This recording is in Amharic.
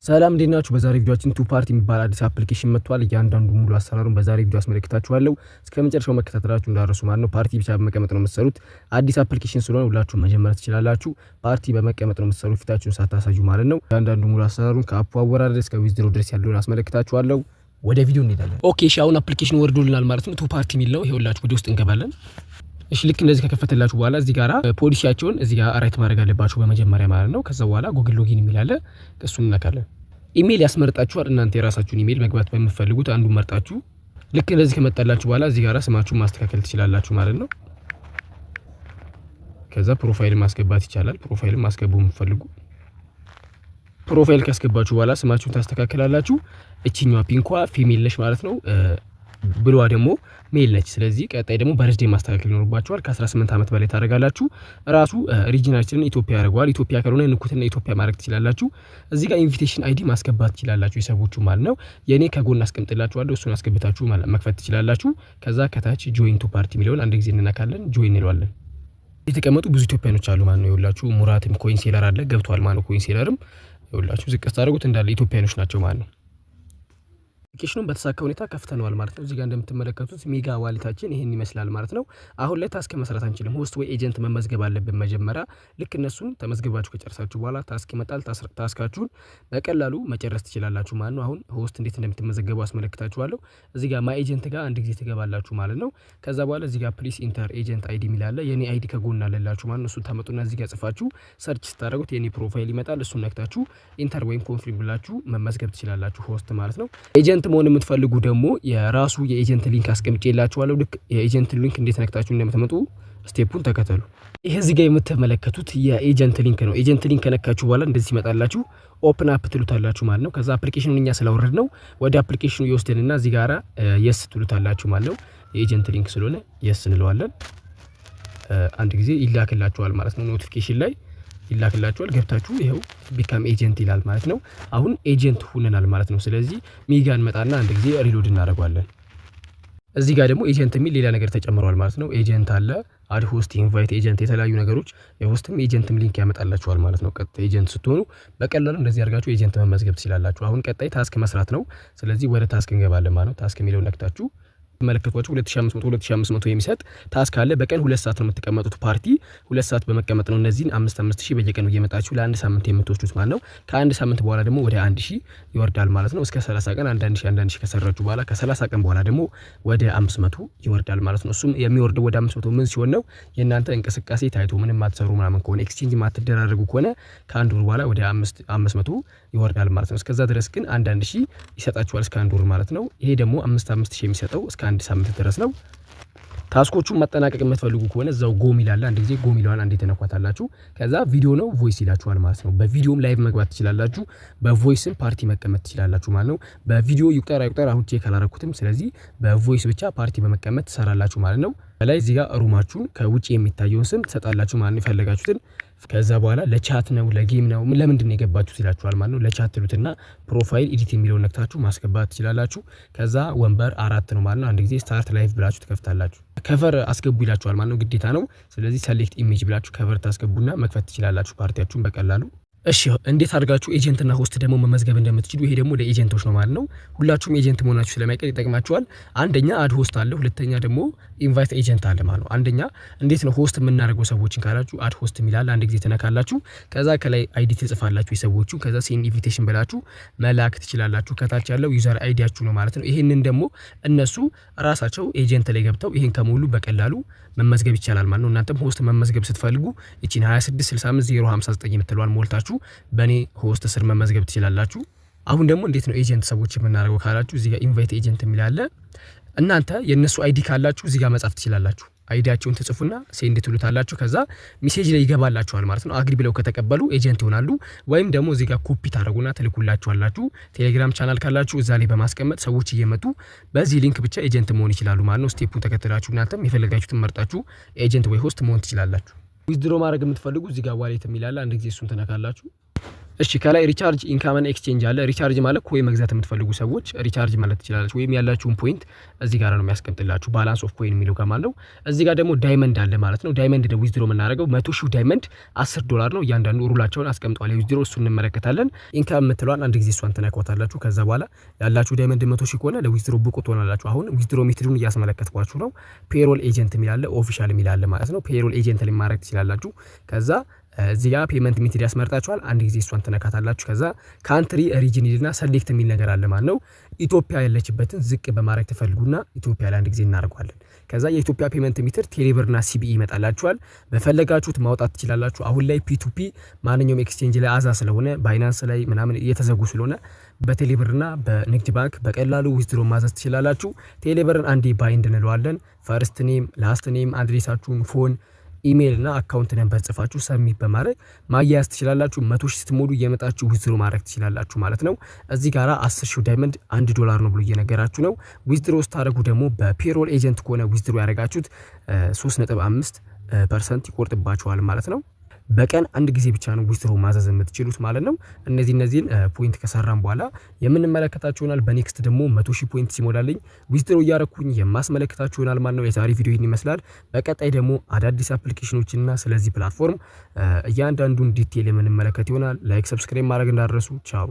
ሰላም እንዴት ናችሁ? በዛሬ ቪዲዮአችን ቱ ፓርቲ የሚባል አዲስ አፕሊኬሽን መጥቷል። እያንዳንዱ ሙሉ አሰራሩን በዛሬ ቪዲዮ አስመለክታችኋለሁ። እስከመጨረሻው መከታተላችሁ እንዳትረሱ ማለት ነው። ፓርቲ ብቻ በመቀመጥ ነው የምትሰሩት። አዲስ አፕሊኬሽን ስለሆነ ሁላችሁም መጀመር ትችላላችሁ። ፓርቲ በመቀመጥ ነው የምትሰሩት፣ ፊታችሁን ሳታሳዩ ማለት ነው። እያንዳንዱ ሙሉ አሰራሩን ከአፑ አወራረድ እስከ ዊዝድሮ ድረስ ያለውን አስመለክታችኋለሁ። ወደ ቪዲዮ እንሄዳለን። ኦኬ እሺ፣ አሁን አፕሊኬሽኑ ወርዶልናል ማለት ነው። ቱ ፓርቲ የሚል ነው። ይኸውላችሁ ወደ ውስጥ እንገባለን። እሺ ልክ እንደዚህ ከከፈተላችሁ በኋላ እዚህ ጋራ ፖሊሲያቸውን እዚህ ጋር ራይት ማድረግ አለባችሁ በመጀመሪያ ማለት ነው። ከዛ በኋላ ጉግል ሎጊን የሚል አለ፣ እሱን እንነካለን። ኢሜል ያስመርጣችኋል። እናንተ የራሳችሁን ኢሜል መግባት በመፈልጉት አንዱ መርጣችሁ ልክ እንደዚህ ከመጣላችሁ በኋላ እዚህ ጋራ ስማችሁን ማስተካከል ትችላላችሁ ማለት ነው። ከዛ ፕሮፋይል ማስገባት ይቻላል። ፕሮፋይል ማስገቡ የምትፈልጉ ፕሮፋይል ካስገባችሁ በኋላ ስማችሁን ታስተካክላላችሁ። እቺኛዋ ፒንኳ ፊሜል ነሽ ማለት ነው፣ ብሏ ደግሞ ሜል ነች። ስለዚህ ቀጣይ ደግሞ በርዝዴ ማስተካከል ይኖርባችኋል። ከ18 ዓመት በላይ ታደርጋላችሁ። ራሱ ሪጂናችንን ኢትዮጵያ ያደርገዋል። ኢትዮጵያ ካልሆነ ንኩትና ኢትዮጵያ ማድረግ ትችላላችሁ። እዚህ ጋር ኢንቪቴሽን አይዲ ማስገባት ትችላላችሁ፣ የሰዎቹ ማለት ነው። የኔ ከጎን አስቀምጥላችኋለሁ፣ እሱን አስገብታችሁ መክፈት ትችላላችሁ። ከዛ ከታች ጆይን ቱ ፓርቲ የሚለውን አንድ ጊዜ እንነካለን፣ ጆይን እንለዋለን። የተቀመጡ ብዙ ኢትዮጵያኖች አሉ ማለት ነው። ይኸውላችሁ ሙራትም ኮይን ሴለር አለ ገብቷል ማለት ነው። ኮይን ሴለርም ይኸውላችሁ ዝቅ ታደርጉት እንዳለ ኢትዮጵያኖች ናቸው ማለት ነው። አፕሊኬሽኑን በተሳካ ሁኔታ ከፍተነዋል ማለት ነው። እዚህ ጋር እንደምትመለከቱት ሜጋ ዋሌታችን ይሄን ይመስላል ማለት ነው። አሁን ላይ ታስክ መስራት አንችልም። ሆስት ወይ ኤጀንት መመዝገብ አለብን መጀመሪያ። ልክ እነሱን ተመዝግባችሁ ከጨረሳችሁ በኋላ ታስክ ይመጣል። ታስካችሁን በቀላሉ መጨረስ ትችላላችሁ ማለት ነው። አሁን ሆስት እንዴት እንደምትመዘገቡ አስመለክታችኋለሁ። እዚህ ጋር ማይ ኤጀንት ጋር አንድ ጊዜ ትገባላችሁ ማለት ነው። ከዛ በኋላ እዚህ ጋር ፕሊስ ኢንተር ኤጀንት አይዲ የሚል አለ። የኔ አይዲ ከጎን አለላችሁ ማለት ነው። እሱን ታመጡና እዚህ ጋር ጽፋችሁ ሰርች ስታደርጉት የኔ ፕሮፋይል ይመጣል። እሱን ነክታችሁ ኢንተር ወይም ኮንፊርም ብላችሁ መመዝገብ ትችላላችሁ ሆስት ማለት ነው። ኤጀንት መሆን የምትፈልጉ ደግሞ የራሱ የኤጀንት ሊንክ አስቀምጬላችኋለሁ። ልክ የኤጀንት ሊንክ እንዴት ነክታችሁ እንደምትመጡ ስቴፑን ተከተሉ። ይሄ እዚህ ጋር የምትመለከቱት የኤጀንት ሊንክ ነው። ኤጀንት ሊንክ ከነካችሁ በኋላ እንደዚህ ይመጣላችሁ። ኦፕን አፕ ትሉታላችሁ ማለት ነው። ከዛ አፕሊኬሽኑን እኛ ስላወረድ ነው ወደ አፕሊኬሽኑ ይወስደንና እዚህ ጋራ የስ ትሉታላችሁ ማለት ነው። የኤጀንት ሊንክ ስለሆነ የስ እንለዋለን። አንድ ጊዜ ይላክላችኋል ማለት ነው። ኖቲፊኬሽን ላይ ይላክላችኋል። ገብታችሁ ይሄው ቢካም ኤጀንት ይላል ማለት ነው። አሁን ኤጀንት ሆነናል ማለት ነው። ስለዚህ ሚጋን መጣና አንድ ጊዜ ሪሎድ እናደርጋለን። እዚህ ጋር ደግሞ ኤጀንት የሚል ሌላ ነገር ተጨምሯል ማለት ነው። ኤጀንት አለ፣ አድ ሆስት፣ ኢንቫይት ኤጀንት፣ የተለያዩ ነገሮች የሆስትም ኤጀንትም ሊንክ ያመጣላችኋል ማለት ነው። ቀጣይ ኤጀንት ስትሆኑ በቀላሉ እንደዚህ አድርጋችሁ ኤጀንት መመዝገብ ትችላላችሁ። አሁን ቀጣይ ታስክ መስራት ነው። ስለዚህ ወደ ታስክ እንገባለን ማለት ነው። ታስክ የሚለውን ነክታችሁ መለከቷችሁ 2500 የሚሰጥ ታስክ አለ። በቀን 2 ሰዓት ነው የምትቀመጡት። ፓርቲ 2 ሰዓት በመቀመጥ ነው እነዚህን 5000 በየቀኑ እየመጣችሁ ለአንድ ሳምንት የምትወስዱት ማለት ነው። ከአንድ ሳምንት በኋላ ደግሞ ወደ 1000 ይወርዳል ማለት ነው። እስከ 30 ቀን 1000 ከሰራችሁ በኋላ ከ30 ቀን በኋላ ደግሞ ወደ 500 ይወርዳል ማለት ነው። እሱም የሚወርደው ወደ 500 ምን ሲሆን ነው? የእናንተ እንቅስቃሴ ታይቶ ምንም ማትሰሩ ምናምን ከሆነ ኤክስቼንጅ ማትደራረጉ ከሆነ ከአንድ ወር በኋላ ወደ 500 ይወርዳል ማለት ነው። እስከዛ ድረስ ግን 1000 ይሰጣችኋል እስከ አንድ ወር ማለት ነው። ይሄ ደግሞ 5000 የሚሰጠው እስከ አንድ ሳምንት ድረስ ነው። ታስኮቹን ማጠናቀቅ የምትፈልጉ ከሆነ እዛው ጎም ይላል። አንድ ጊዜ ጎም ይላል፣ አንዴ ተነኳታላችሁ። ከዛ ቪዲዮ ነው ቮይስ ይላችኋል ማለት ነው። በቪዲዮም ላይቭ መግባት ትችላላችሁ፣ በቮይስም ፓርቲ መቀመጥ ትችላላችሁ ማለት ነው። በቪዲዮ ይቁጠር አይቁጠር አሁን ቼክ አላረኩትም። ስለዚህ በቮይስ ብቻ ፓርቲ በመቀመጥ ትሰራላችሁ ማለት ነው። ላይ እዚህ ጋር ሩማችሁን ከውጪ የሚታየውን ስም ትሰጣላችሁ ማለት ነው፣ የፈለጋችሁትን። ከዛ በኋላ ለቻት ነው ለጌም ነው ለምንድን ነው የገባችሁት ይላችኋል ማለት ነው። ለቻት ትሉትና ፕሮፋይል ኤዲት የሚለውን ነክታችሁ ማስገባት ትችላላችሁ። ከዛ ወንበር 4 ነው ማለት ነው። አንድ ጊዜ ስታርት ላይቭ ብላችሁ ትከፍታላችሁ። ከቨር አስገቡ ይላችኋል ማለት ነው፣ ግዴታ ነው። ስለዚህ ሰሌክት ኢሜጅ ብላችሁ ከቨር ታስገቡና መክፈት ትችላላችሁ ፓርቲያችሁን በቀላሉ። እሺ እንዴት አድርጋችሁ ኤጀንትና ሆስት ደግሞ መመዝገብ እንደምትችሉ ይሄ ደግሞ ለኤጀንቶች ነው ማለት ነው። ሁላችሁም ኤጀንት መሆናችሁ ስለማይቀር ይጠቅማችኋል። አንደኛ አድ ሆስት አለ፣ ሁለተኛ ደግሞ ኢንቫይት ኤጀንት አለ ማለት ነው። አንደኛ እንዴት ነው ሆስት የምናደርገው ሰዎችን ካላችሁ አድ ሆስት የሚላል አንድ ጊዜ ተነካላችሁ። ከዛ ከላይ አይዲ ትጽፋላችሁ የሰዎቹ። ከዛ ሴንድ ኢንቪቴሽን ብላችሁ መላክ ትችላላችሁ። ከታች ያለው ዩዘር አይዲያችሁ ነው ማለት ነው። ይሄንን ደግሞ እነሱ ራሳቸው ኤጀንት ላይ ገብተው ይሄን ከሙሉ በቀላሉ መመዝገብ ይቻላል ማለት ነው። እናንተም ሆስት መመዝገብ ስትፈልጉ እቺን 2665059 የምትለዋን ሞልታችሁ በኔ ሆስት ስር መመዝገብ ትችላላችሁ። አሁን ደግሞ እንዴት ነው ኤጀንት ሰዎች የምናደርገው ካላችሁ እዚህ ጋር ኢንቫይት ኤጀንት የሚል አለ። እናንተ የነሱ አይዲ ካላችሁ እዚህ ጋር መጻፍ ትችላላችሁ። አይዲያቸውን ትጽፉና ሴንድ ትሉታላችሁ። ከዛ ሜሴጅ ላይ ይገባላችኋል ማለት ነው። አግሪ ብለው ከተቀበሉ ኤጀንት ይሆናሉ። ወይም ደግሞ እዚህ ጋር ኮፒ ታደርጉና ትልኩላችኋላችሁ። ቴሌግራም ቻናል ካላችሁ እዛ ላይ በማስቀመጥ ሰዎች እየመጡ በዚህ ሊንክ ብቻ ኤጀንት መሆን ይችላሉ ማለት ነው። ስቴፑን ተከትላችሁ እናንተም የፈለጋችሁትን መርጣችሁ ኤጀንት ወይ ሆስት መሆን ትችላላችሁ። ዊዝድሮ ማድረግ የምትፈልጉ እዚህ ጋር ዋሌት የሚላል አንድ ጊዜ እሱን ተነካላችሁ። እሺ ከላይ ሪቻርጅ ኢንካም ኤክስቼንጅ አለ። ሪቻርጅ ማለት ኮይን መግዛት የምትፈልጉ ሰዎች ሪቻርጅ ማለት ትችላላችሁ ወይም ያላችሁን ፖይንት እዚህ ጋር ነው የሚያስቀምጥላችሁ ባላንስ ኦፍ ኮይን የሚለው ጋር ማለት ነው። እዚህ ጋር ደግሞ ዳይመንድ አለ ማለት ነው። ዳይመንድ ነው ዊዝድሮ የምናደርገው 100,000 ዳይመንድ $10 ነው። እያንዳንዱ ሩላቸውን አስቀምጠዋል ዊዝድሮ እሱን እንመለከታለን። ኢንካም የምትለዋን አንድ ጊዜ እሷን ተነኳታላችሁ። ከዛ በኋላ ያላችሁ ዳይመንድ 100,000 ከሆነ ለዊዝድሮ ብቁ ትሆናላችሁ። አሁን ዊዝድሮ ሜትዱን እያስመለከትኳችሁ ነው። ፔሮል ኤጀንት የሚል አለ፣ ኦፊሻል የሚል አለ ማለት ነው። ፔሮል ኤጀንት ላይ ማድረግ ትችላላችሁ። ከዛ እዚህ ጋር ፔመንት ሜትድ ያስመርጣችኋል። አንድ ጊዜ እሷን ተነካታላችሁ። ከዛ ካንትሪ ሪጅን እና ሰሌክት የሚል ነገር አለ ማለት ነው። ኢትዮጵያ ያለችበትን ዝቅ በማድረግ ተፈልጉና ኢትዮጵያ ላይ አንድ ጊዜ እናደርጋለን። ከዛ የኢትዮጵያ ፔመንት ሜትድ ቴሌብርና ሲቢኢ ይመጣላችኋል። በፈለጋችሁት ማውጣት ትችላላችሁ። አሁን ላይ ፒ2ፒ ማንኛውም ኤክስቼንጅ ላይ አዛ ስለሆነ ባይናንስ ላይ ምናምን እየተዘጉ ስለሆነ በቴሌብርና በንግድ ባንክ በቀላሉ ዊዝድሮ ማዘዝ ትችላላችሁ። ቴሌብርን አንዴ ባይንድ እንለዋለን። ፈርስት ኔም፣ ላስት ኔም፣ አድሬሳችሁን፣ ፎን ኢሜል እና አካውንት ነምበር ጽፋችሁ ሰብሚት በማድረግ ማያያዝ ትችላላችሁ። 100,000 ስትሞሉ እየመጣችሁ ዊዝድሮ ማድረግ ትችላላችሁ ማለት ነው። እዚህ ጋራ 10,000 ዳይመንድ $1 ነው ብሎ እየነገራችሁ ነው። ዊዝድሮ ስታደርጉ ደግሞ በፔሮል ኤጀንት ከሆነ ዊዝድሮ ያደረጋችሁት 3.5% ይቆርጥባችኋል ማለት ነው። በቀን አንድ ጊዜ ብቻ ነው ዊዝድሮ ማዘዝ የምትችሉት ማለት ነው። እነዚህን ፖይንት ከሰራን በኋላ የምንመለከታችሁ ይሆናል። በኔክስት ደግሞ 100,000 ፖይንት ሲሞላልኝ ዊዝድሮ እያረኩኝ የማስመለከታችሁ ይሆናል ማለት ነው። የዛሬ ቪዲዮ ይህን ይመስላል። በቀጣይ ደግሞ አዳዲስ አፕሊኬሽኖችና ስለዚህ ፕላትፎርም እያንዳንዱን ዲቴል የምንመለከት ይሆናል። ላይክ፣ ሰብስክራይብ ማድረግ እንዳትረሱ። ቻው።